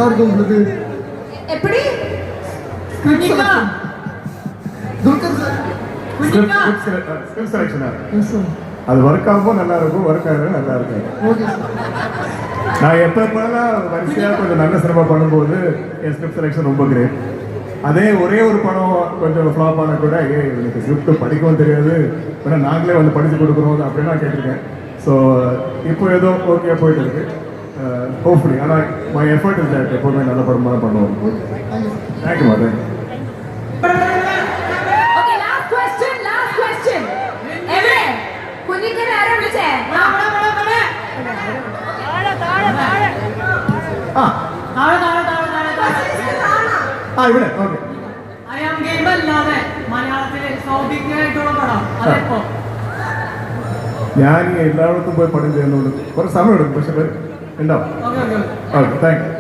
நல்லா இருக்கும் உங்களுக்கு. எப்படி துல்கர் சார் ஸ்கிரிப்ட் செலெக்ஷனா அது ஒர்க் ஆகும் நல்லா இருக்கும், ஒர்க் ஆகும் நல்லா இருக்கும். Okay sir. நான் எப்போ வரிசையாக கொஞ்சம் நல்ல சினிமா பண்ணும்போது என் ஸ்கிரிப்ட் செலெக்ஷன் ரொம்ப கிரேட். அதே ஒரே ஒரு படம் கொஞ்சம் ஃப்ளாப் ஆனால் கூட எனக்கு ஸ்கிரிப்ட் படிக்கவும் தெரியாது, ஏன்னா நாங்களே வந்து படித்து கொடுக்குறோம் அப்படின்னு நான் கேட்டிருக்கேன். ஸோ இப்போ ஏதோ ஓகே போயிட்டு இருக்கு. ஹோப்ஃபுல்லி ஆனால் மை எஃபர்ட் இஸ் தட் எப்போதுமே நல்ல படமாக பண்ணுவோம். தேங்க்யூ மாதேன். Okay, last question. Ever കുഞ്ഞിക്കര ആരാ വിളിച്ചേ? ഇവിടെ ഓക്കെ. അറിയാം ഗെയിം അല്ലാതെ മലയാളത്തിലെ സൗത്ത് ഇന്ത്യ ആയിട്ടുള്ള പടം അതെപ്പോ? ഞാൻ എല്ലായിടത്തും പോയി പടം ചെയ്യുന്നുണ്ട്, കുറച്ച് സമയം എടുക്കും, പക്ഷെ ഉണ്ടാവും. Okay okay thank you.